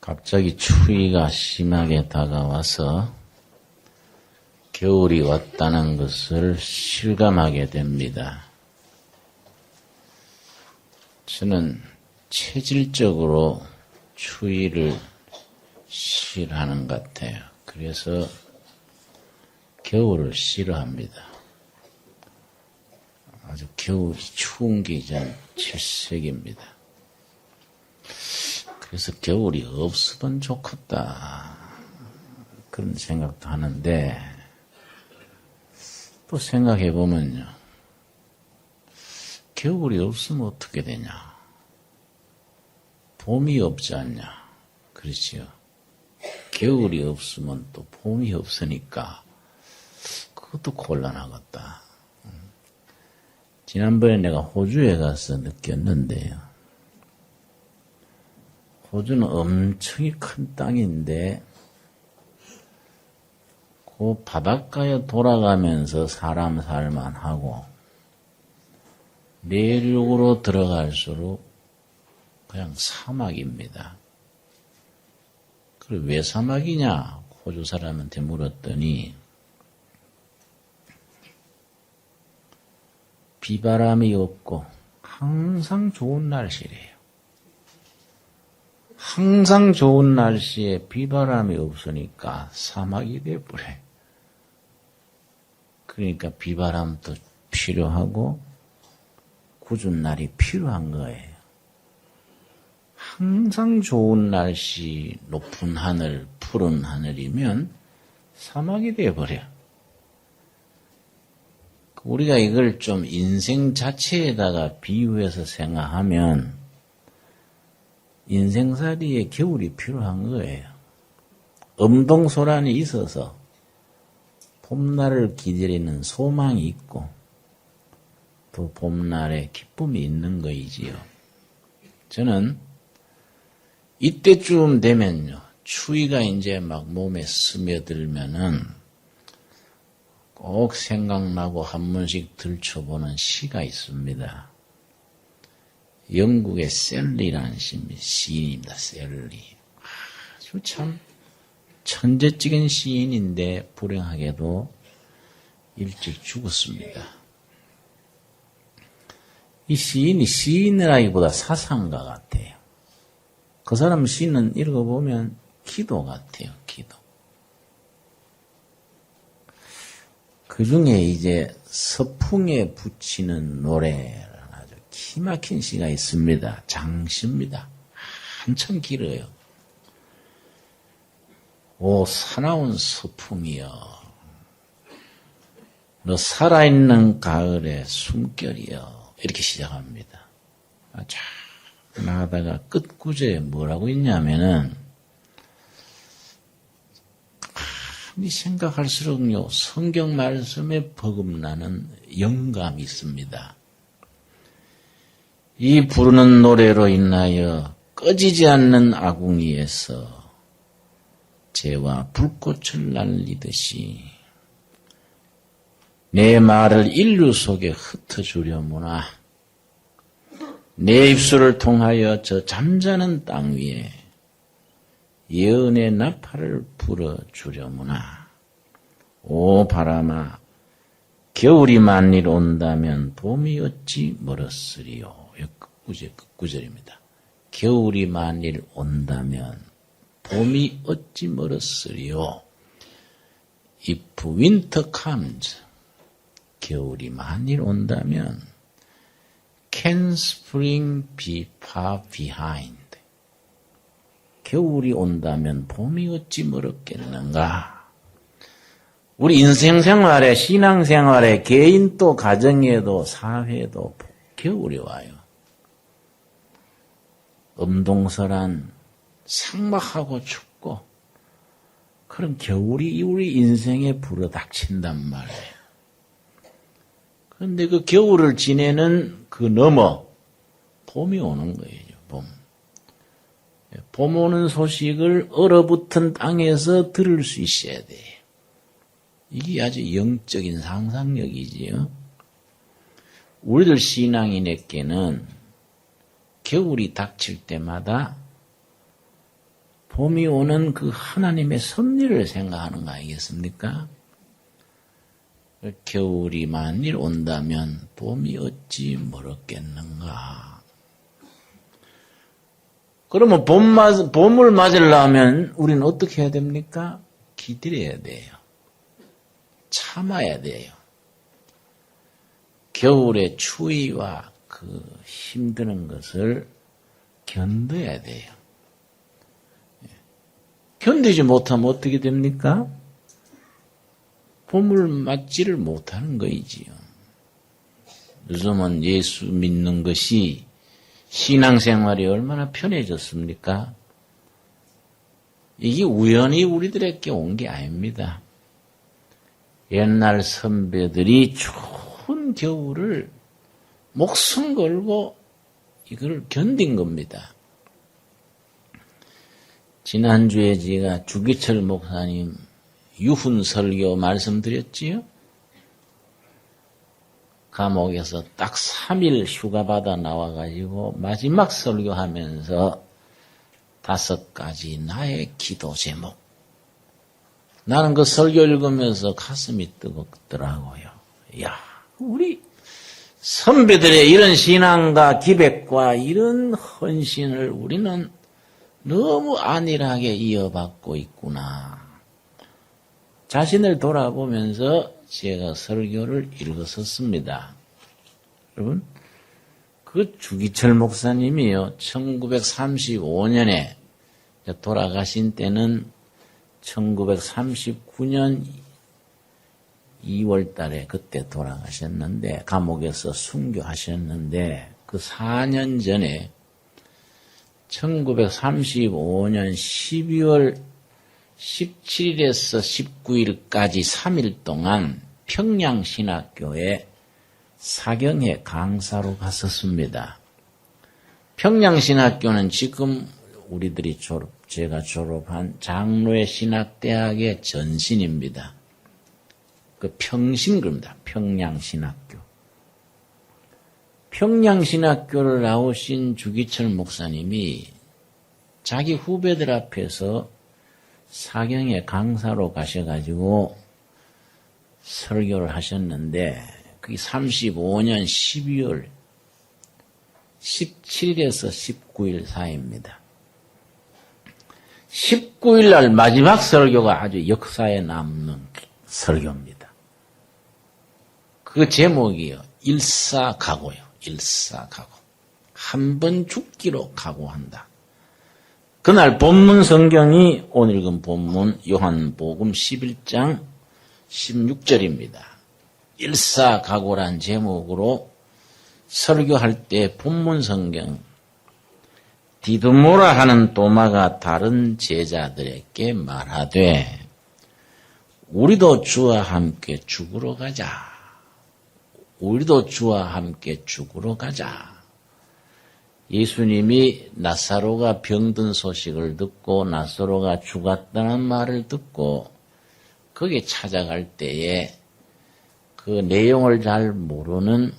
갑자기 추위가 심하게 다가와서 겨울이 왔다는 것을 실감하게 됩니다. 저는 체질적으로 추위를 싫어하는 것 같아요. 그래서 겨울을 싫어합니다. 아주 겨울이 추운 게 이제 질색입니다. 그래서 겨울이 없으면 좋겠다 그런 생각도 하는데 또 생각해 보면요, 겨울이 없으면 어떻게 되냐? 봄이 없지 않냐? 그렇지요. 겨울이 없으면 또 봄이 없으니까 그것도 곤란하겠다. 지난번에 내가 호주에 가서 느꼈는데요. 호주는 엄청 큰 땅인데 그 바닷가에 돌아가면서 사람 살만 하고 내륙으로 들어갈수록 그냥 사막입니다. 그래 왜 사막이냐? 호주 사람한테 물었더니 비바람이 없고 항상 좋은 날씨래요. 항상 좋은 날씨에 비바람이 없으니까 사막이 돼버려. 그러니까 비바람도 필요하고 궂은 날이 필요한 거예요. 항상 좋은 날씨, 높은 하늘, 푸른 하늘이면 사막이 돼버려. 우리가 이걸 좀 인생 자체에다가 비유해서 생각하면 인생살이에 겨울이 필요한 거예요. 엄동소란이 있어서 봄날을 기다리는 소망이 있고 또 봄날에 기쁨이 있는 거이지요. 저는 이때쯤 되면요, 추위가 이제 막 몸에 스며들면은 꼭 생각나고 한 번씩 들춰보는 시가 있습니다. 영국의 셀리라는 시인입니다. 셀리. 아주 참 천재적인 시인인데 불행하게도 일찍 죽었습니다. 이 시인이 시인이라기보다 사상가 같아요. 그 사람 시는 읽어보면 기도 같아요. 기도. 그 중에 이제 서풍에 붙이는 노래라는 아주 기막힌 시가 있습니다. 장시입니다. 한참 길어요. 오 사나운 서풍이여, 너 살아있는 가을의 숨결이여, 이렇게 시작합니다. 자 나가다가 끝 구절에 뭐라고 있냐면은 가만히 생각할수록요, 성경 말씀에 버금나는 영감이 있습니다. 이 부르는 노래로 인하여 꺼지지 않는 아궁이에서 재와 불꽃을 날리듯이 내 말을 인류 속에 흩어주려무나 내 입술을 통하여 저 잠자는 땅 위에 예언의 나팔을 불어주려무나. 오 바람아, 겨울이 만일 온다면 봄이 어찌 멀었으리요. 끝구절입니다. 겨울이 만일 온다면 봄이 어찌 멀었으리요. If winter comes, 겨울이 만일 온다면 can spring be far behind. 겨울이 온다면 봄이 어찌 멀었겠는가. 우리 인생생활에, 신앙생활에, 개인도 가정에도 사회에도 겨울이 와요. 엄동설한 삭막하고 춥고 그런 겨울이 우리 인생에 불어닥친단 말이에요. 그런데 그 겨울을 지내는 그 너머 봄이 오는 거예요. 봄 오는 소식을 얼어붙은 땅에서 들을 수 있어야 돼요. 이게 아주 영적인 상상력이지요. 우리들 신앙인에게는 겨울이 닥칠 때마다 봄이 오는 그 하나님의 섭리를 생각하는 거 아니겠습니까? 겨울이 만일 온다면 봄이 어찌 멀었겠는가. 그러면 봄을 맞으려면 우리는 어떻게 해야 됩니까? 기다려야 돼요. 참아야 돼요. 겨울의 추위와 그 힘드는 것을 견뎌야 돼요. 견디지 못하면 어떻게 됩니까? 봄을 맞지를 못하는 거이지요. 요즘은 예수 믿는 것이 신앙생활이 얼마나 편해졌습니까? 이게 우연히 우리들에게 온 게 아닙니다. 옛날 선배들이 추운 겨울을 목숨 걸고 이걸 견딘 겁니다. 지난주에 제가 주기철 목사님 유훈 설교 말씀드렸지요? 감옥에서 딱 3일 휴가 받아 나와가지고 마지막 설교하면서 5가지 나의 기도 제목. 나는 그 설교 읽으면서 가슴이 뜨겁더라고요. 야, 우리 선배들의 이런 신앙과 기백과 이런 헌신을 우리는 너무 안일하게 이어받고 있구나. 자신을 돌아보면서 제가 설교를 읽었었습니다. 여러분, 그 주기철 목사님이요, 1935년에 돌아가신 때는 1939년 2월 달에 그때 돌아가셨는데, 감옥에서 순교하셨는데, 그 4년 전에 1935년 12월 17일에서 19일까지 3일 동안 평양신학교에 사경회 강사로 갔었습니다. 평양신학교는 지금 우리들이 제가 졸업한 장로의 신학대학의 전신입니다. 그 평신교입니다. 평양신학교. 평양신학교를 나오신 주기철 목사님이 자기 후배들 앞에서 사경에 강사로 가셔가지고 설교를 하셨는데 그게 35년 12월 17일에서 19일 사이입니다. 19일 날 마지막 설교가 아주 역사에 남는 설교입니다. 그 제목이요. 일사각오요. 일사각오. 한 번 죽기로 각오한다. 그날 본문 성경이 오늘 읽은 본문 요한복음 11장 16절입니다. 일사각오란 제목으로 설교할 때 본문 성경 디드모라 하는 도마가 다른 제자들에게 말하되 우리도 주와 함께 죽으러 가자. 우리도 주와 함께 죽으러 가자. 예수님이 나사로가 병든 소식을 듣고 나사로가 죽었다는 말을 듣고 거기에 찾아갈 때에 그 내용을 잘 모르는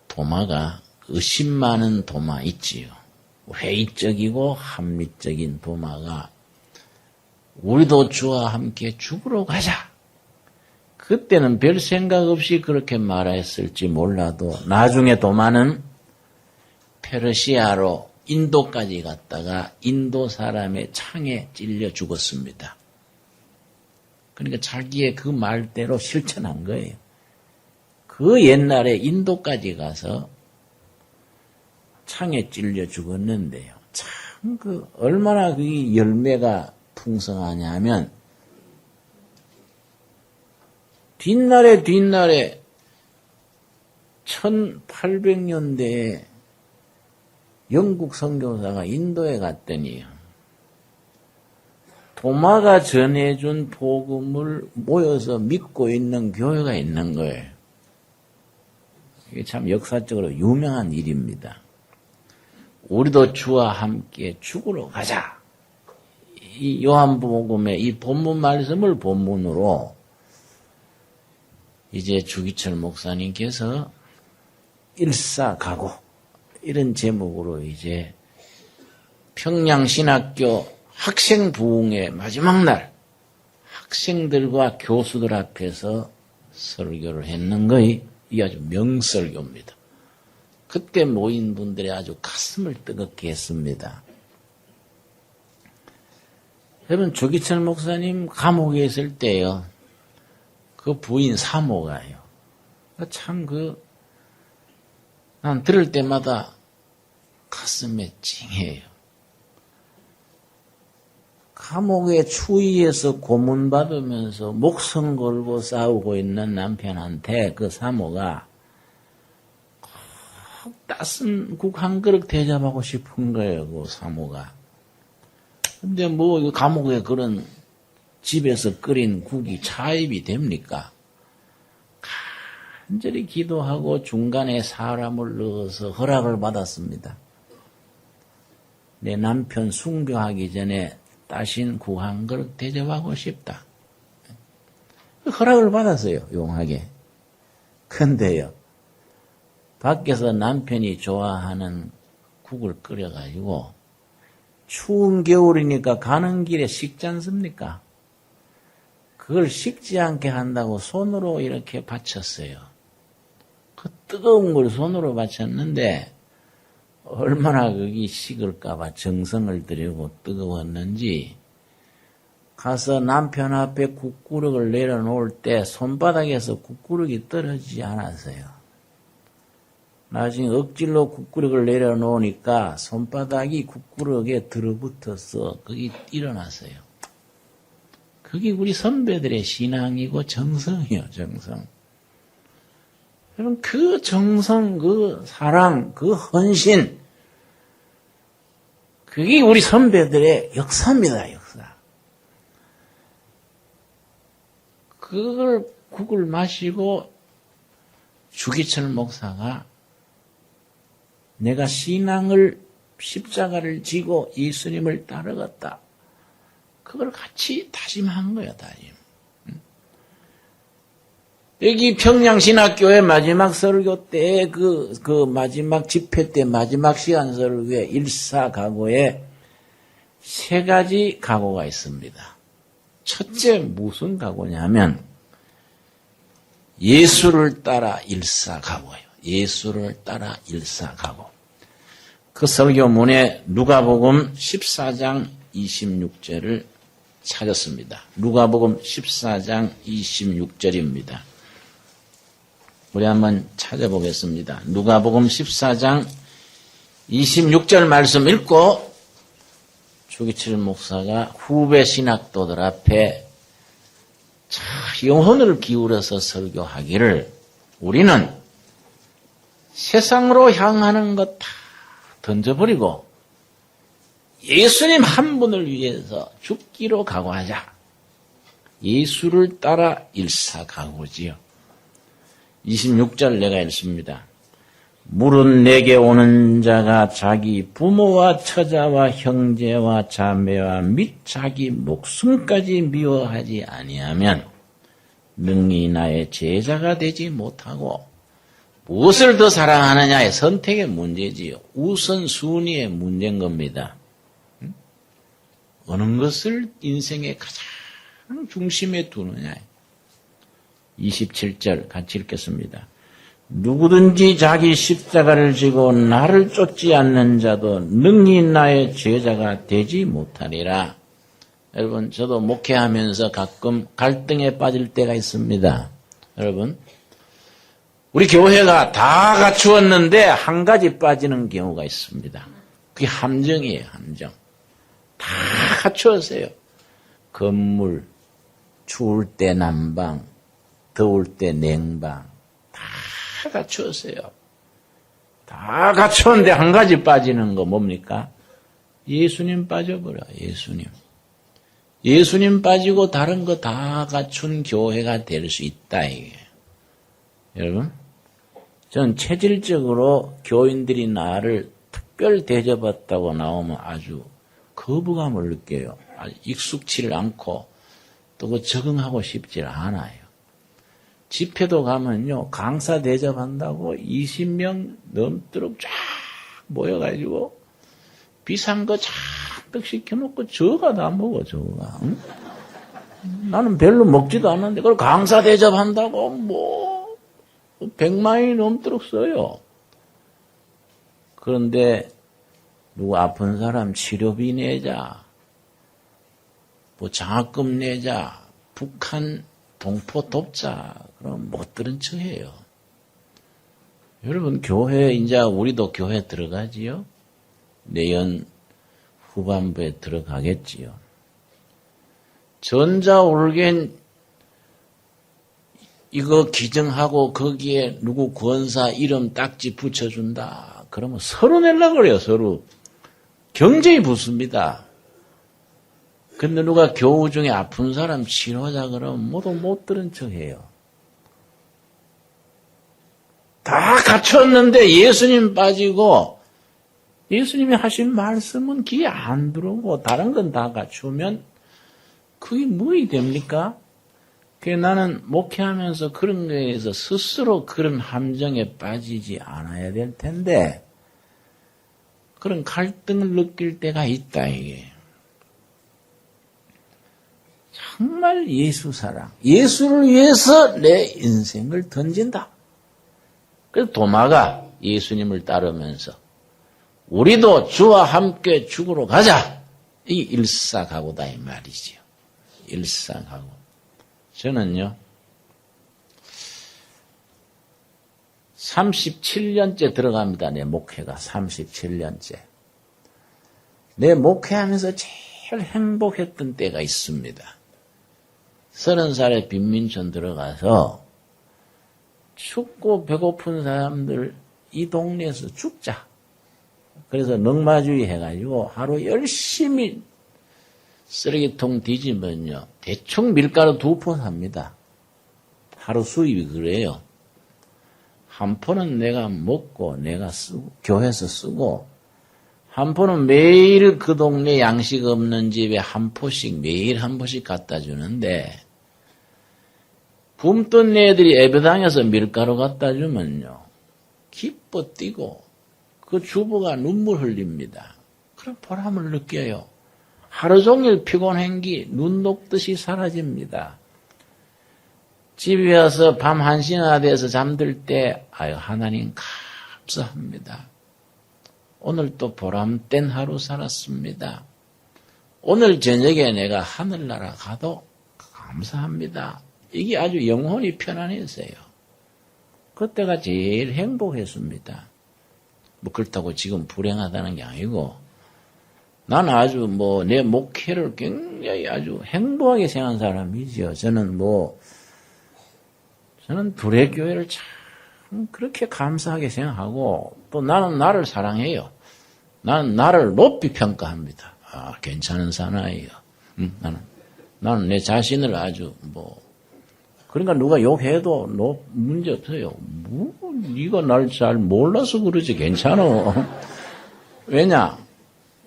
도마가 의심 많은 도마 있지요. 회의적이고 합리적인 도마가 우리도 주와 함께 죽으러 가자. 그때는 별 생각 없이 그렇게 말했을지 몰라도 나중에 도마는 페르시아로 인도까지 갔다가 인도 사람의 창에 찔려 죽었습니다. 그러니까 자기의 그 말대로 실천한 거예요. 그 옛날에 인도까지 가서 창에 찔려 죽었는데요. 참 얼마나 그 열매가 풍성하냐면 뒷날에 1800년대에 영국 선교사가 인도에 갔더니 도마가 전해준 복음을 모여서 믿고 있는 교회가 있는 거예요. 이게 참 역사적으로 유명한 일입니다. 우리도 주와 함께 죽으러 가자. 이 요한복음의 이 본문 말씀을 본문으로 이제 주기철 목사님께서 일사각오 이런 제목으로 이제 평양신학교 학생 부흥의 마지막 날 학생들과 교수들 앞에서 설교를 했는 것이 이 아주 명설교입니다. 그때 모인 분들이 아주 가슴을 뜨겁게 했습니다. 여러분, 조기철 목사님 감옥에 있을 때요, 그 부인 사모가요. 참 난 들을 때마다 가슴에 찡해요. 감옥에 추위에서 고문받으면서 목숨 걸고 싸우고 있는 남편한테 그 사모가 꼭 따순 국 한 그릇 대접하고 싶은 거예요, 그 사모가. 근데 감옥에 그런 집에서 끓인 국이 차입이 됩니까? 간절히 기도하고 중간에 사람을 넣어서 허락을 받았습니다. 내 남편 순교하기 전에 따신 국 한 그릇 대접하고 싶다. 허락을 받았어요, 용하게. 근데요, 밖에서 남편이 좋아하는 국을 끓여가지고 추운 겨울이니까 가는 길에 식지 않습니까? 그걸 식지 않게 한다고 손으로 이렇게 받쳤어요. 그 뜨거운 걸 손으로 받쳤는데 얼마나 그게 식을까봐 정성을 들이고 뜨거웠는지 가서 남편 앞에 국구력을 내려놓을 때 손바닥에서 국구력이 떨어지지 않았어요. 나중에 억지로 국구력을 내려놓으니까 손바닥이 국구력에 들어붙어서 거기 일어났어요. 그게 우리 선배들의 신앙이고 정성이요, 정성. 여러분, 그 정성, 그 사랑, 그 헌신, 그게 우리 선배들의 역사입니다, 역사. 그걸 국을 마시고 주기철 목사가 내가 신앙을 십자가를 지고 예수님을 따르겠다. 그걸 같이 다짐한 거야, 다짐. 여기 평양신학교의 마지막 설교 때, 그 마지막 집회 때 마지막 시간 설교에 일사각오에 3가지 각오가 있습니다. 첫째, 무슨 각오냐면, 예수를 따라 일사각오예요. 예수를 따라 일사각오. 그 설교문에 누가복음 14장 26절을 찾았습니다. 누가복음 14장 26절입니다. 우리 한번 찾아보겠습니다. 누가복음 14장 26절 말씀 읽고 주기철 목사가 후배 신학도들 앞에 영혼을 기울여서 설교하기를 우리는 세상으로 향하는 것 다 던져버리고 예수님 한 분을 위해서 죽기로 각오하자. 예수를 따라 일사각오지요. 26절 내가 읽습니다. 물은 내게 오는 자가 자기 부모와 처자와 형제와 자매와 및 자기 목숨까지 미워하지 아니하면 능히 나의 제자가 되지 못하고 무엇을 더 사랑하느냐의 선택의 문제지요. 우선순위의 문제인 겁니다. 어느 것을 인생의 가장 중심에 두느냐. 27절 같이 읽겠습니다. 누구든지 자기 십자가를 지고 나를 쫓지 않는 자도 능히 나의 제자가 되지 못하리라. 여러분, 저도 목회하면서 가끔 갈등에 빠질 때가 있습니다. 여러분, 우리 교회가 다 갖추었는데 한 가지 빠지는 경우가 있습니다. 그게 함정이에요, 함정. 다 갖추었어요. 건물, 추울 때 난방, 더울 때 냉방, 다 갖추었어요. 다 갖추었는데 한 가지 빠지는 거 뭡니까? 예수님 빠져버려, 예수님. 예수님 빠지고 다른 거 다 갖춘 교회가 될 수 있다, 이게. 여러분, 전 체질적으로 교인들이 나를 특별 대접했다고 나오면 아주 거부감을 느껴요. 아주 익숙치를 않고 또 그 적응하고 싶지 않아요. 집회도 가면요, 강사 대접한다고 20명 넘도록 쫙 모여가지고 비싼 거 쫙 가득 시켜놓고 저가 다 먹어, 저가. 응? 나는 별로 먹지도 않는데 그걸 강사 대접한다고 뭐 100만이 넘도록 써요. 그런데 누구 아픈 사람 치료비 내자, 뭐 장학금 내자, 북한 동포 돕자, 그럼 못 들은 척해요. 여러분 교회 이제 우리도 교회 들어가지요. 내년 후반부에 들어가겠지요. 전자올겐 이거 기증하고 거기에 누구 권사 이름 딱지 붙여준다. 그러면 서로 내려고 그래요. 서로. 경쟁이 붙습니다. 근데 누가 교우 중에 아픈 사람 치료하자 그러면 모두 못 들은 척해요. 다 갖췄는데 예수님 빠지고 예수님이 하신 말씀은 귀에 안 들어오고 다른 건 다 갖추면 그게 뭐이 됩니까? 나는 목회하면서 그런 거에서 스스로 그런 함정에 빠지지 않아야 될 텐데 그런 갈등을 느낄 때가 있다 이게. 정말 예수 사랑, 예수를 위해서 내 인생을 던진다. 그래서 도마가 예수님을 따르면서 우리도 주와 함께 죽으러 가자. 이 일사각오다 이 말이지요. 일사각오. 저는요 37년째 들어갑니다. 내 목회가 37년째. 내 목회하면서 제일 행복했던 때가 있습니다. 30살에 빈민촌 들어가서 춥고 배고픈 사람들 이 동네에서 죽자. 그래서 넉마주의 해가지고 하루 열심히 쓰레기통 뒤지면요. 대충 밀가루 2포 삽니다. 하루 수입이 그래요. 한 포는 내가 먹고 내가 쓰고 교회에서 쓰고 한 포는 매일 그 동네 양식 없는 집에 한 포씩 매일 한 포씩 갖다 주는데 굶던 애들이 예배당에서 밀가루 갖다 주면요. 기뻐 뛰고 그 주부가 눈물 흘립니다. 그런 보람을 느껴요. 하루 종일 피곤한 게 눈 녹듯이 사라집니다. 집에 와서 밤 1시나 돼서 잠들 때 아유 하나님 감사합니다. 오늘 또 보람된 하루 살았습니다. 오늘 저녁에 내가 하늘나라 가도 감사합니다. 이게 아주 영혼이 편안했어요. 그때가 제일 행복했습니다. 뭐 그렇다고 지금 불행하다는 게 아니고 나는 아주 내 목회를 굉장히 아주 행복하게 생각한 사람이지요. 저는 둘의 교회를 참 그렇게 감사하게 생각하고 또 나는 나를 사랑해요. 나는 나를 높이 평가합니다. 아, 괜찮은 사나이요. 나는 내 자신을 아주 그러니까 누가 욕해도 문제 없어요. 네가 날 잘 몰라서 그러지 괜찮아. 왜냐?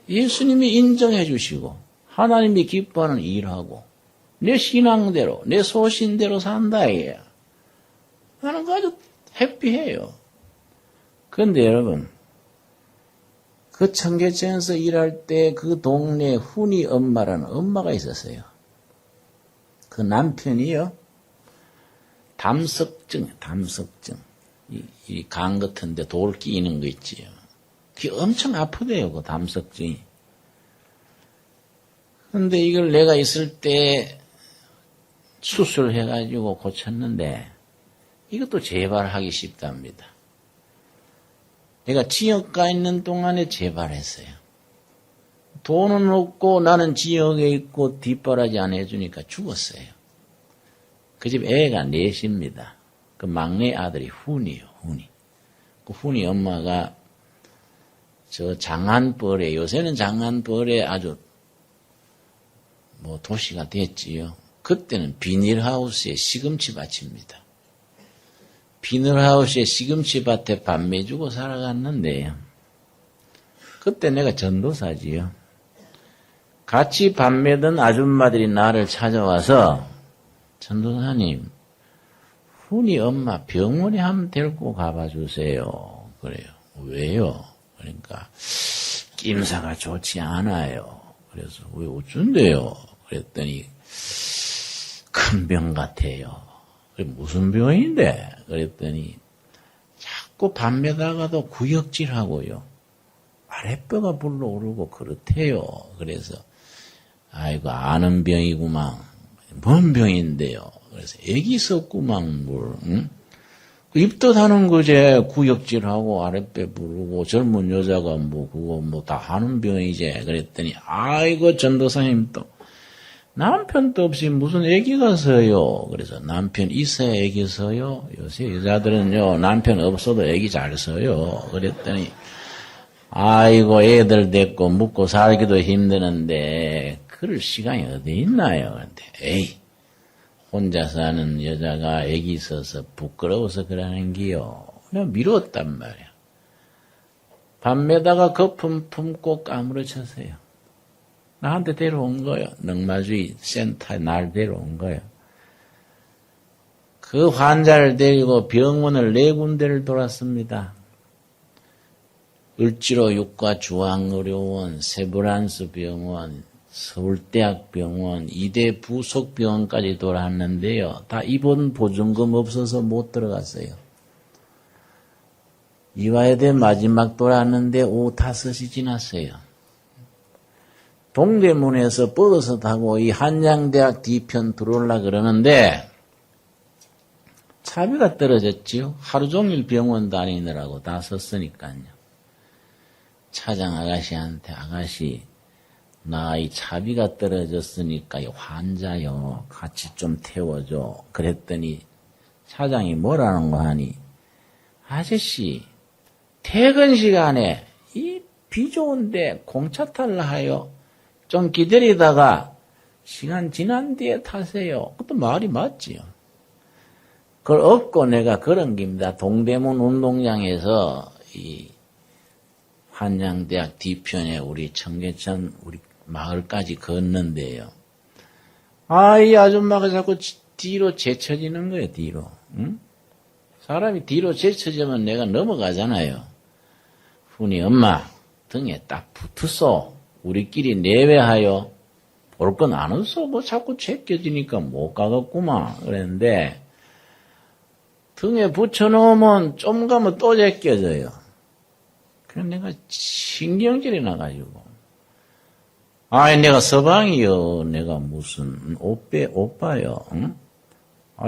예수님이 인정해 주시고 하나님이 기뻐하는 일하고 내 신앙대로 내 소신대로 산다 이게. 나는 아주 해피해요. 그런데 여러분 그 청계천에서 일할 때 그 동네에 훈이 엄마라는 엄마가 있었어요. 그 남편이요. 담석증. 이 강 같은데 돌 끼이는 거 있지요. 그게 엄청 아프대요, 그 담석증이. 근데 이걸 내가 있을 때 수술해가지고 고쳤는데 이것도 재발하기 쉽답니다. 내가 지역가 있는 동안에 재발했어요. 돈은 없고 나는 지역에 있고 뒷바라지 안 해주니까 죽었어요. 그 집 애가 넷입니다. 그 막내 아들이 훈이요, 훈이. 그 훈이 엄마가 저 장안벌에, 요새는 장안벌에 아주 도시가 됐지요. 그때는 비닐하우스에 시금치 밭입니다. 비닐하우스에 시금치 밭에 밥 매주고 살아갔는데요. 그때 내가 전도사지요. 같이 밥 매던 아줌마들이 나를 찾아와서 전도사님, 훈이 엄마 병원에 한번 데리고 가봐 주세요. 그래요. 왜요? 그러니까 낌새가 좋지 않아요. 그래서 왜 어쩐데요? 그랬더니 큰 병 같아요. 무슨 병인데? 그랬더니 자꾸 밤에다가도 구역질하고요. 아랫배가 불러오르고 그렇대요. 그래서 아이고 아는 병이구만. 뭔 병인데요? 그래서 애기 있었구만 뭘. 응? 입도 하는 거제. 구역질하고 아랫배 부르고 젊은 여자가 뭐 그거 뭐 다 하는 병이제. 그랬더니 아이고 전도사님 또 남편도 없이 무슨 애기가 서요. 그래서 남편 있어야 애기 서요. 요새 여자들은요 남편 없어도 애기 잘 서요. 그랬더니 아이고 애들 데리고 묵고 살기도 힘드는데 그럴 시간이 어디 있나요? 근데 에이 혼자 사는 여자가 애기 있어서 부끄러워서 그러는 기요. 그냥 미뤘단 말이야. 밤에다가 거품 품고 까무러쳤어요. 나한테 데려온 거예요. 넉마주의 센터에 날 데려온 거예요. 그 환자를 데리고 병원을 4군데를 돌았습니다. 을지로 육과 중앙의료원, 세브란스 병원, 서울대학병원, 이대 부속병원까지 돌았는데요. 다 입원 보증금 없어서 못 들어갔어요. 이화여대 마지막 돌았는데 오후 5시 지났어요. 동대문에서 버스 타고 이 한양대학 뒤편 들어오려고 그러는데 차비가 떨어졌지요. 하루 종일 병원 다니느라고 다 썼으니까요. 차장 아가씨한테 아가씨 나 이 차비가 떨어졌으니까 이 환자요 같이 좀 태워줘. 그랬더니 차장이 뭐라는 거 하니 아저씨 퇴근 시간에 이 비 좋은데 공차 탈라 하여 좀 기다리다가 시간 지난 뒤에 타세요. 그것도 말이 맞지요. 그걸 얻고 내가 그런 겁니다. 동대문 운동장에서 이 한양대학 뒤편에 우리 청계천 우리 마을까지 걷는데요. 이 아줌마가 자꾸 뒤로 제쳐지는 거예요. 뒤로. 응? 사람이 뒤로 제쳐지면 내가 넘어가잖아요. 훈이 엄마 등에 딱 붙었어. 우리끼리 내외하여 볼 건 안 없어. 뭐 자꾸 제껴지니까 못 가겠구만. 그랬는데 등에 붙여놓으면 좀 가면 또 제껴져요. 그래서 내가 신경질이 나가지고 내가 서방이요. 내가 무슨 오빠요. 응?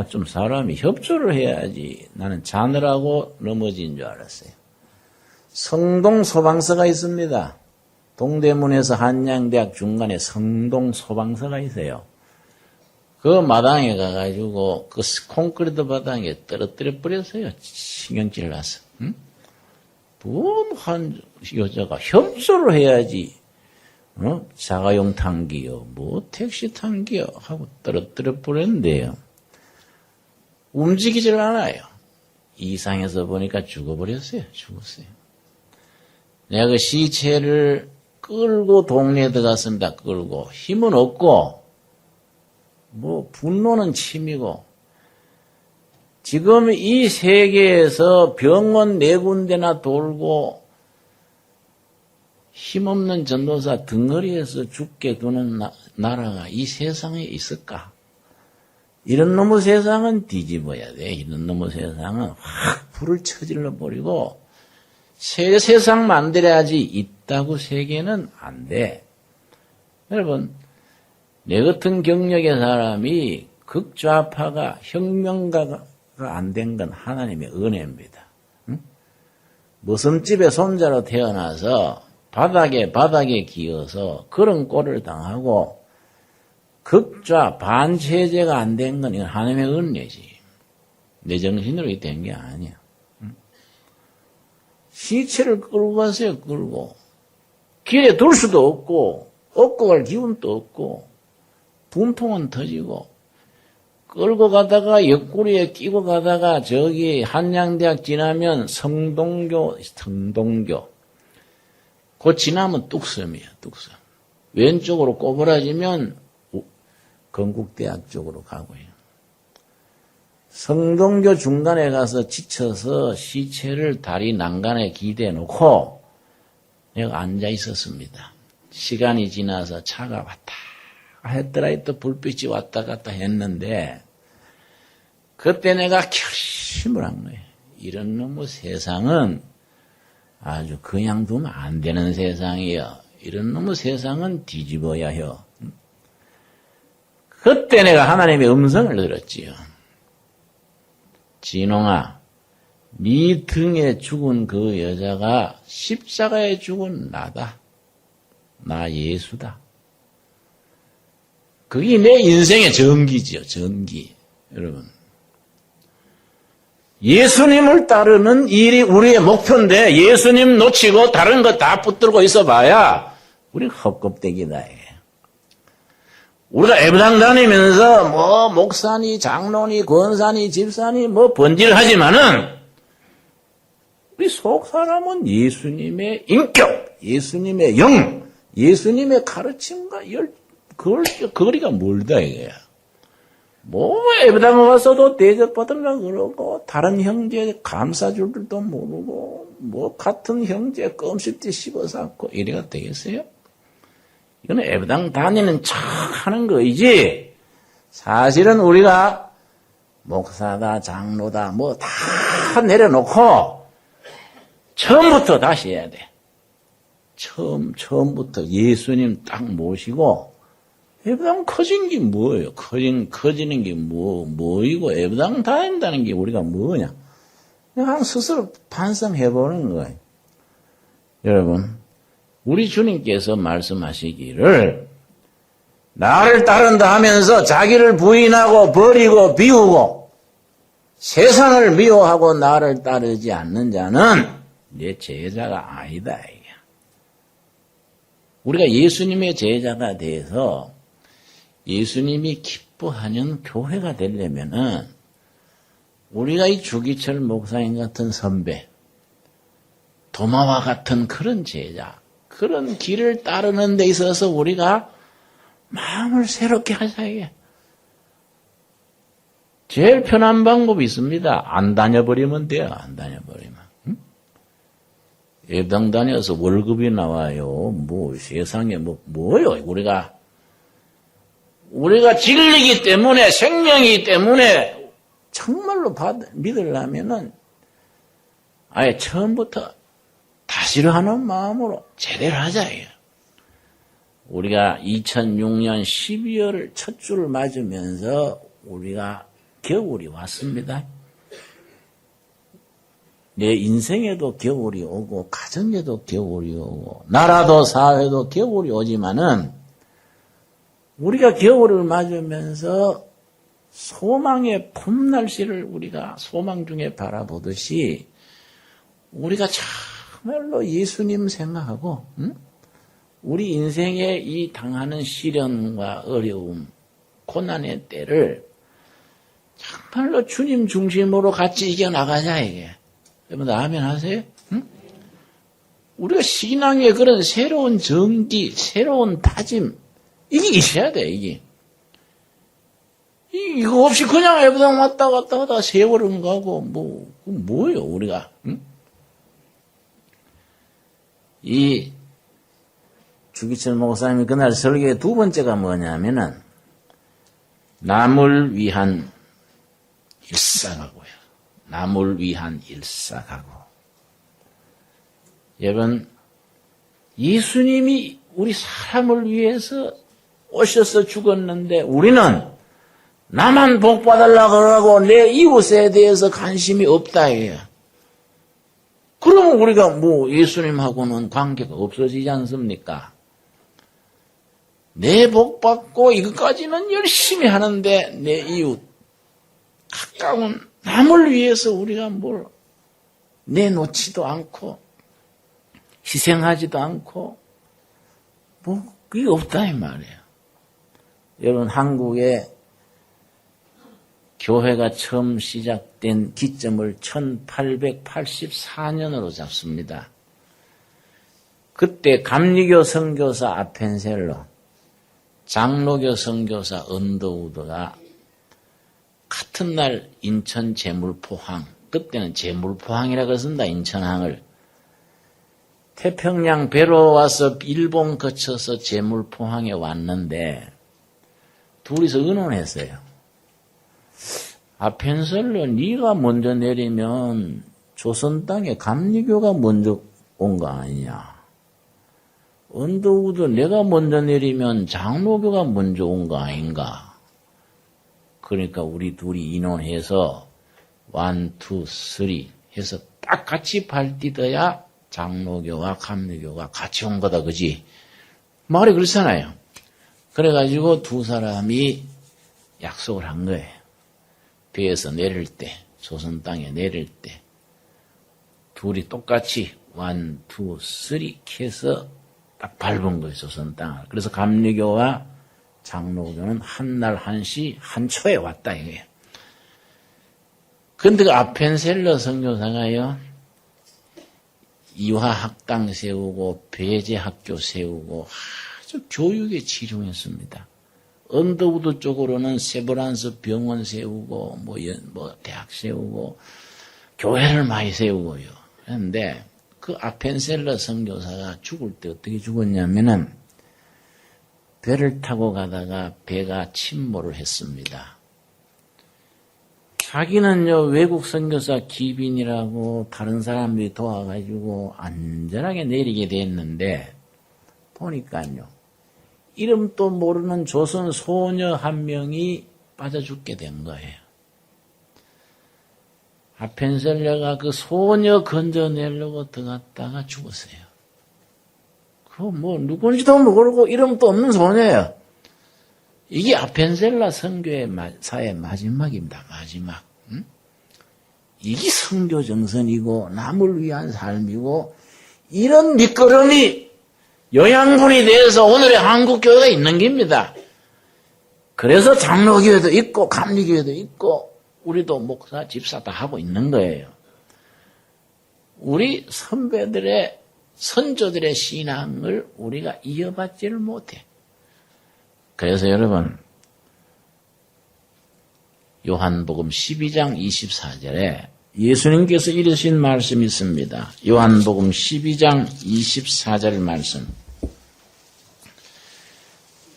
좀 사람이 협조를 해야지. 나는 자느라고 넘어진 줄 알았어요. 성동 소방서가 있습니다. 동대문에서 한양대학 중간에 성동 소방서가 있어요. 그 마당에 가가지고 그 콘크리트 바닥에 떨어뜨려 버렸어요. 신경질 나서. 응? 한 여자가 협조를 해야지. 자가용 탄기요, 뭐 택시 탄기요 하고 떨어뜨려 버렸는데요. 움직이질 않아요. 이상해서 보니까 죽어버렸어요. 죽었어요. 내가 그 시체를 끌고 동네에 들어갔습니다. 끌고 힘은 없고 뭐 분노는 침이고 지금 이 세계에서 병원 4군데나 돌고 힘없는 전도사 덩어리에서 죽게 두는 나라가 이 세상에 있을까? 이런 놈의 세상은 뒤집어야 돼. 이런 놈의 세상은 확 불을 쳐질러 버리고 새 세상 만들어야지. 있다고 세계는 안 돼. 여러분, 내 같은 경력의 사람이 극좌파가 혁명가가 안 된 건 하나님의 은혜입니다. 응? 머슴집에 손자로 태어나서 바닥에 기어서 그런 꼴을 당하고 극좌 반체제가 안 된 건 이건 하나님의 은혜지. 내 정신으로 된 게 아니야. 응? 시체를 끌고 갔어요. 끌고 길에 둘 수도 없고 업고 갈 기운도 없고 분통은 터지고 끌고 가다가 옆구리에 끼고 가다가 저기 한양대학 지나면 성동교 그 지나면 뚝섬이에요. 뚝섬. 왼쪽으로 꼬부라지면 건국대학 쪽으로 가고요. 성동교 중간에 가서 지쳐서 시체를 다리 난간에 기대놓고 내가 앉아 있었습니다. 시간이 지나서 차가 왔다 했더라 또 불빛이 왔다 갔다 했는데 그때 내가 결심을 한 거예요. 이런 놈의 세상은 아주 그냥 두면 안 되는 세상이요. 이런 놈의 세상은 뒤집어야 해요. 그때 내가 하나님의 음성을 들었지요. 진홍아, 네 등에 죽은 그 여자가 십자가에 죽은 나다. 나 예수다. 그게 내 인생의 전기지요. 전기. 여러분. 예수님을 따르는 일이 우리의 목표인데 예수님 놓치고 다른 거 다 붙들고 있어 봐야 우리 헛껍데기다. 우리가 예배당 다니면서 뭐 목사니 장로니 권사니 집사니 뭐 번질하지만은 우리 속 사람은 예수님의 인격, 예수님의 영, 예수님의 가르침과 거리가 멀다 이거야. 뭐 예배당 와서도 대접받으려고 그러고 다른 형제 감싸줄 줄도 모르고 뭐 같은 형제 껌씹듯이 씹어서 않고 이래가 되겠어요? 이거는 예배당 다니는 척 하는 거이지 사실은 우리가 목사다 장로다 뭐 다 내려놓고 처음부터 다시 해야 돼. 처음부터 예수님 딱 모시고 예배당 커진 게 뭐예요? 커지는 게 뭐이고 예배당 다닌다는 게 우리가 뭐냐? 그냥 스스로 반성해보는 거예요. 여러분, 우리 주님께서 말씀하시기를 나를 따른다 하면서 자기를 부인하고 버리고 비우고 세상을 미워하고 나를 따르지 않는 자는 내 제자가 아니다. 이게. 우리가 예수님의 제자가 돼서 예수님이 기뻐하는 교회가 되려면은 우리가 이 주기철 목사님 같은 선배, 도마와 같은 그런 제자, 그런 길을 따르는 데 있어서 우리가 마음을 새롭게 하자 이게. 제일 편한 방법이 있습니다. 안 다녀버리면 돼요. 안 다녀버리면. 응? 예배당 다녀서 월급이 나와요. 뭐 세상에 뭐요? 우리가 진리기 때문에 생명이기 때문에 정말로 믿으려면은 아예 처음부터 다시로 하는 마음으로 제대로 하자. 우리가 2006년 12월 첫 주를 맞으면서 우리가 겨울이 왔습니다. 내 인생에도 겨울이 오고 가정에도 겨울이 오고 나라도 사회도 겨울이 오지만은 우리가 겨울을 맞으면서 소망의 봄날씨를 우리가 소망 중에 바라보듯이 우리가 정말로 예수님 생각하고 우리 인생에 이 당하는 시련과 어려움, 고난의 때를 정말로 주님 중심으로 같이 이겨나가자 이게. 여러분 아멘 하세요? 응? 우리가 신앙의 그런 새로운 정기, 새로운 다짐 이게 있어야 돼 이게. 이거 없이 그냥 예배당 왔다 갔다 하다 세월은 가고 뭐예요 우리가? 응? 이 주기철 목사님이 그날 설교의 두 번째가 뭐냐면은 남을 위한 일사가고요. 남을 위한 일사가고. 여러분 예수님이 우리 사람을 위해서 오셔서 죽었는데 우리는 나만 복 받으려고 그러고 내 이웃에 대해서 관심이 없다 이거야. 그러면 우리가 예수님하고는 관계가 없어지지 않습니까? 내 복 받고 이것까지는 열심히 하는데 내 이웃 가까운 남을 위해서 우리가 뭘 내놓지도 않고 희생하지도 않고 그게 없다 이 말이에요. 여러분 한국에 교회가 처음 시작된 기점을 1884년으로 잡습니다. 그때 감리교 선교사 아펜셀로, 장로교 선교사 언더우드가 같은 날 인천 제물포항, 그때는 제물포항이라고 쓴다 인천항을 태평양 배로 와서 일본 거쳐서 제물포항에 왔는데 둘이서 의논했어요. 아펜셀러 네가 먼저 내리면 조선 땅에 감리교가 먼저 온 거 아니냐. 언더우드 내가 먼저 내리면 장로교가 먼저 온 거 아닌가. 그러니까 우리 둘이 인원해서 1, 2, 3 해서 딱 같이 발디뎌야 장로교와 감리교가 같이 온 거다, 그지? 말이 그렇잖아요. 그래가지고 두 사람이 약속을 한 거예요. 배에서 내릴 때, 조선 땅에 내릴 때, 둘이 똑같이 1, 2, 3 해서 딱 밟은 거예요, 조선 땅을. 그래서 감리교와 장로교는 한날 한시 한초에 왔다 이거예요. 근데 그 아펜셀러 선교사가요, 이화학당 세우고 배제학교 세우고 아주 교육에 치중했습니다. 언더우드 쪽으로는 세브란스 병원 세우고 뭐 대학 세우고 교회를 많이 세우고요. 그런데 그 아펜셀러 선교사가 죽을 때 어떻게 죽었냐면은 배를 타고 가다가 배가 침몰을 했습니다. 자기는요, 외국 선교사 기빈이라고 다른 사람들이 도와가지고 안전하게 내리게 됐는데, 보니까요, 이름도 모르는 조선 소녀 한 명이 빠져 죽게 된 거예요. 아펜셀러가 그 소녀 건져내려고 들어갔다가 죽었어요. 누군지도 모르고 이름도 없는 소녀예요. 이게 아펜셀러 선교의 사의 마지막입니다. 마지막. 응? 이게 선교 정선이고 남을 위한 삶이고 이런 밑거름이 영양분이 돼서 오늘의 한국교회가 있는 겁니다. 그래서 장로교회도 있고 감리교회도 있고 우리도 목사, 집사 다 하고 있는 거예요. 우리 선배들의 선조들의 신앙을 우리가 이어받지를 못해. 그래서 여러분, 요한복음 12장 24절에 예수님께서 이르신 말씀이 있습니다. 요한복음 12장 24절 말씀.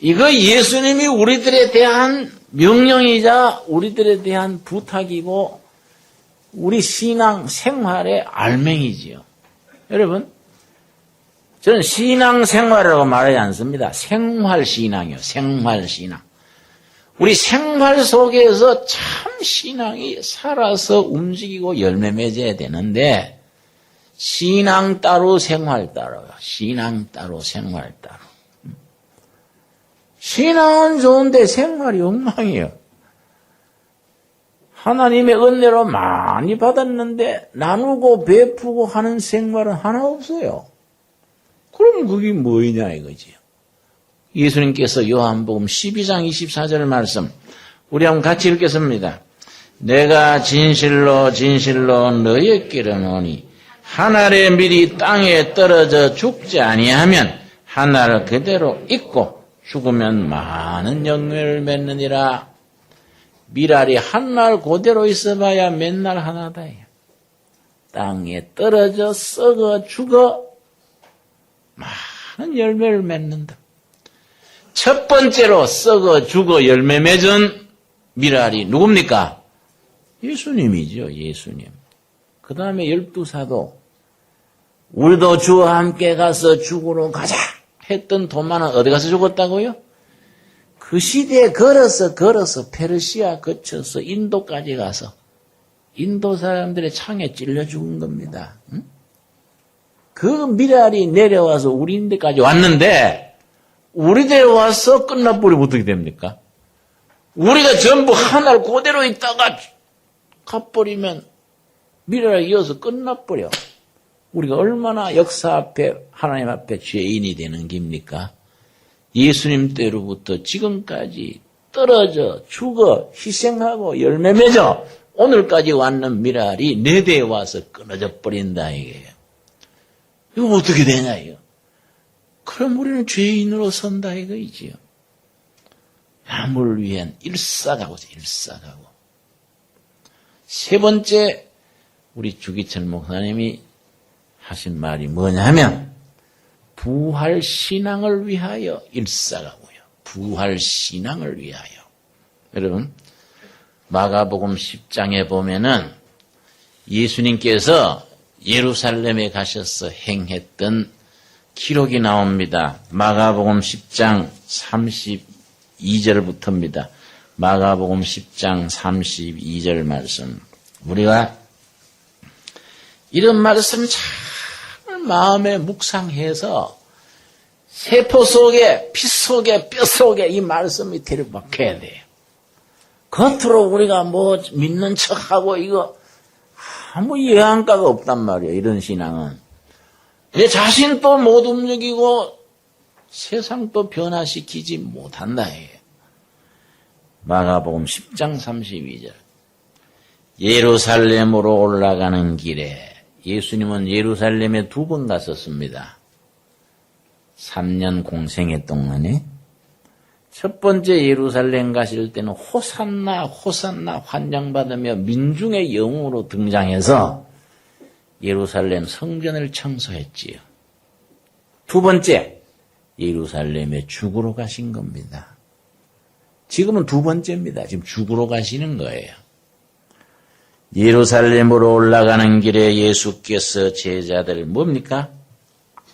이거 예수님이 우리들에 대한 명령이자 우리들에 대한 부탁이고 우리 신앙 생활의 알맹이지요. 여러분, 저는 신앙생활이라고 말하지 않습니다. 생활신앙이요. 생활신앙. 우리 생활 속에서 참 신앙이 살아서 움직이고 열매 맺어야 되는데 신앙 따로 생활 따로요. 신앙 따로 생활 따로. 신앙은 좋은데 생활이 엉망이에요. 하나님의 은혜로 많이 받았는데 나누고 베푸고 하는 생활은 하나 없어요. 그럼 그게 뭐이냐 이거지요. 예수님께서 요한복음 12장 24절 말씀 우리 한번 같이 읽겠습니다. 내가 진실로 진실로 너희에게 이르노니 한 알의 밀이 땅에 떨어져 죽지 아니하면 한 알 그대로 있고 죽으면 많은 열매를 맺느니라. 밀알이 한 알 그대로 있어봐야 맨날 하나다. 땅에 떨어져 썩어 죽어 많은 열매를 맺는다. 첫 번째로 썩어 죽어 열매 맺은 밀알이 누굽니까? 예수님이죠. 예수님. 그 다음에 12사도 우리도 주와 함께 가서 죽으러 가자 했던 도마는 어디 가서 죽었다고요? 그 시대에 걸어서 페르시아 거쳐서 인도까지 가서 인도 사람들의 창에 찔려 죽은 겁니다. 응? 그 밀알이 내려와서 우리인데까지 왔는데 우리들에 와서 끝나버리면 어떻게 됩니까? 우리가 전부 하나를 그대로 있다가 가버리면 밀알에 이어서 끝나버려. 우리가 얼마나 역사 앞에 하나님 앞에 죄인이 되는 겁니까? 예수님 때로부터 지금까지 떨어져 죽어 희생하고 열매 맺어 오늘까지 왔는 밀알이 내 대에 와서 끊어져 버린다 이게요. 이거 어떻게 되냐 이거. 그럼 우리는 죄인으로 선다 이거이지요. 남을 위한 일사가고죠. 일사가고. 세 번째 우리 주기철 목사님이 하신 말이 뭐냐면 부활신앙을 위하여 일사가고요. 부활신앙을 위하여. 여러분 마가복음 10장에 보면은 예수님께서 예루살렘에 가셔서 행했던 기록이 나옵니다. 마가복음 10장 32절부터입니다. 마가복음 10장 32절 말씀. 우리가 이런 말씀 잘 마음에 묵상해서 세포 속에, 피 속에, 뼈 속에 이 말씀이 들박혀야 돼요. 겉으로 우리가 뭐 믿는 척하고 이거 아무 영향가가 없단 말이에요. 이런 신앙은. 내 자신도 못 움직이고 세상도 변화시키지 못한다 해요. 마가복음 10장 32절. 예루살렘으로 올라가는 길에 예수님은 예루살렘에 2번 갔었습니다. 3년 공생의 동안에 첫 번째 예루살렘 가실 때는 호산나 호산나 환장받으며 민중의 영웅으로 등장해서 예루살렘 성전을 청소했지요. 2번째 예루살렘에 죽으러 가신 겁니다. 지금은 2번째입니다. 지금 죽으러 가시는 거예요. 예루살렘으로 올라가는 길에 예수께서 제자들 뭡니까?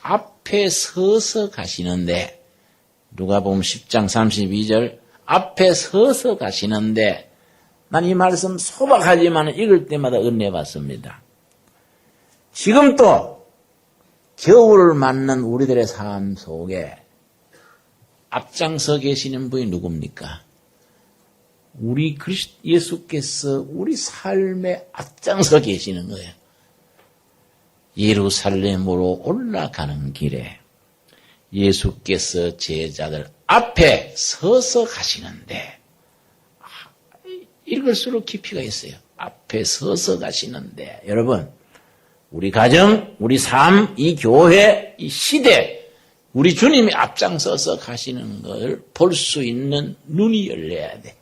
앞에 서서 가시는데 누가복음 10장 32절 앞에 서서 가시는데 난 이 말씀 소박하지만 읽을 때마다 은혜 받습니다. 지금 또 겨울을 맞는 우리들의 삶 속에 앞장서 계시는 분이 누굽니까? 우리 예수께서 우리 삶에 앞장서 계시는 거예요. 예루살렘으로 올라가는 길에 예수께서 제자들 앞에 서서 가시는데 읽을수록 깊이가 있어요. 앞에 서서 가시는데 여러분 우리 가정, 우리 삶, 이 교회, 이 시대 우리 주님이 앞장서서 가시는 걸 볼 수 있는 눈이 열려야 돼.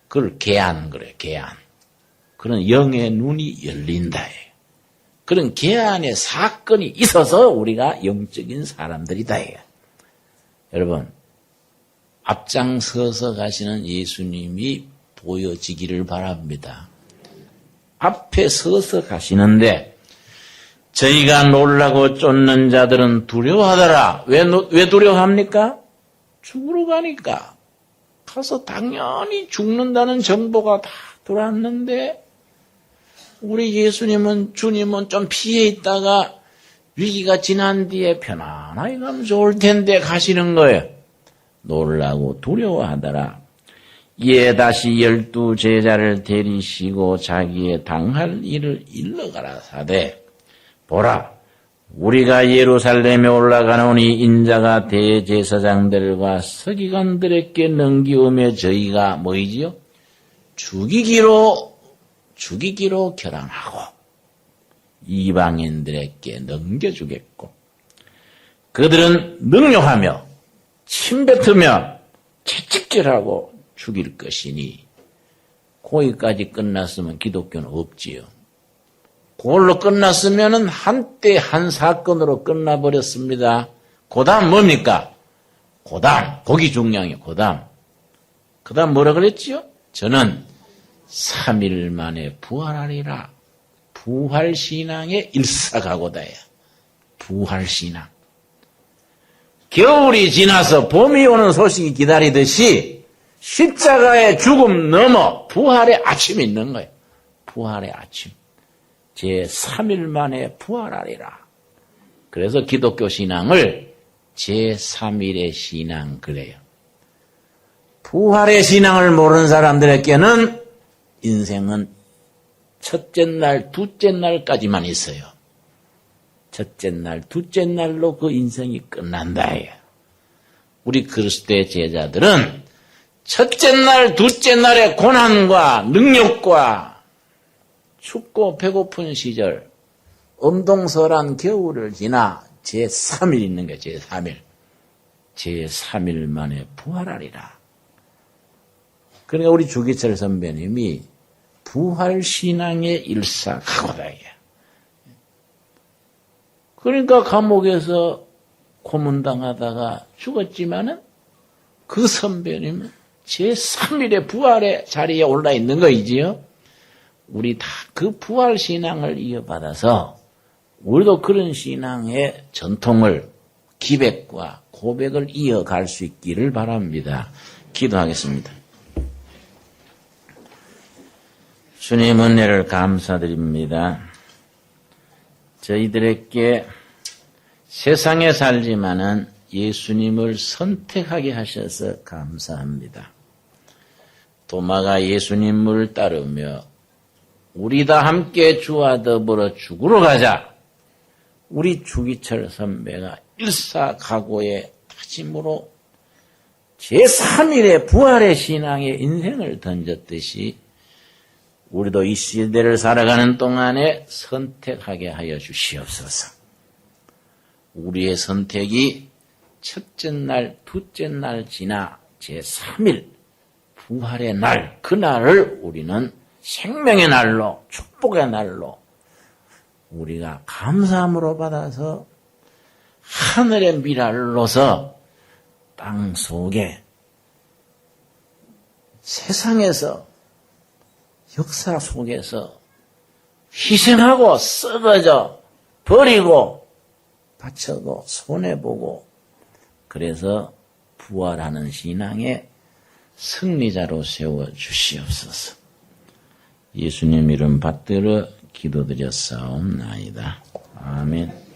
그걸 계한 그래, 계한. 그런 영의 눈이 열린다. 그런 계한의 사건이 있어서 우리가 영적인 사람들이다. 여러분, 앞장서서 가시는 예수님이 보여지기를 바랍니다. 앞에 서서 가시는데 저희가 놀라고 쫓는 자들은 두려워하더라. 왜 두려워합니까? 죽으러 가니까. 가서 당연히 죽는다는 정보가 다 들어왔는데 우리 주님은 좀 피해 있다가 위기가 지난 뒤에 편안하게 가면 좋을 텐데 가시는 거예요. 놀라고 두려워하더라. 이에 다시 12 제자를 데리시고 자기의 당할 일을 일러가라 사대. 보라, 우리가 예루살렘에 올라가노니 인자가 대제사장들과 서기관들에게 넘기오며 저희가 뭐이지요? 죽이기로 결함하고 이방인들에게 넘겨주겠고 그들은 능욕하며 침뱉으며 채찍질하고 죽일 것이니 거기까지 끝났으면 기독교는 없지요. 그걸로 끝났으면은 한때 한 사건으로 끝나버렸습니다. 그 다음 뭡니까? 그 다음, 거기 중요해요. 그 다음 뭐라 그랬지요? 저는 3일 만에 부활하리라. 부활신앙의 일사가고다야. 부활신앙. 겨울이 지나서 봄이 오는 소식이 기다리듯이 십자가의 죽음 넘어 부활의 아침이 있는 거예요. 부활의 아침. 제3일 만에 부활하리라. 그래서 기독교 신앙을 제3일의 신앙 그래요. 부활의 신앙을 모르는 사람들에게는 인생은 첫째 날, 둘째 날까지만 있어요. 첫째 날, 둘째 날로 그 인생이 끝난다. 우리 그리스도의 제자들은 첫째 날, 둘째 날의 고난과 능력과 춥고 배고픈 시절, 엄동설한 겨울을 지나 제3일 있는 거예요. 제3일. 제3일 만에 부활하리라. 그러니까 우리 주기철 선배님이 부활신앙의 일사가고다. 그러니까 감옥에서 고문당하다가 죽었지만은 그 선배님은 제3일의 부활의 자리에 올라 있는 거이지요. 우리 다 그 부활 신앙을 이어받아서 우리도 그런 신앙의 전통을 기백과 고백을 이어갈 수 있기를 바랍니다. 기도하겠습니다. 주님 은혜를 감사드립니다. 저희들에게 세상에 살지만은 예수님을 선택하게 하셔서 감사합니다. 도마가 예수님을 따르며 우리 다 함께 주와 더불어 죽으러 가자. 우리 주기철 선배가 일사각오의 다짐으로 제3일의 부활의 신앙의 인생을 던졌듯이 우리도 이 시대를 살아가는 동안에 선택하게 하여 주시옵소서. 우리의 선택이 첫째 날, 둘째 날 지나 제3일 부활의 날, 그날을 우리는 생명의 날로, 축복의 날로 우리가 감사함으로 받아서 하늘의 미랄로서 땅 속에 세상에서 역사 속에서 희생하고 썩어져 버리고 바쳐도 손해보고 그래서 부활하는 신앙의 승리자로 세워주시옵소서. 예수님 이름 받들어 기도드렸사옵나이다. 아멘.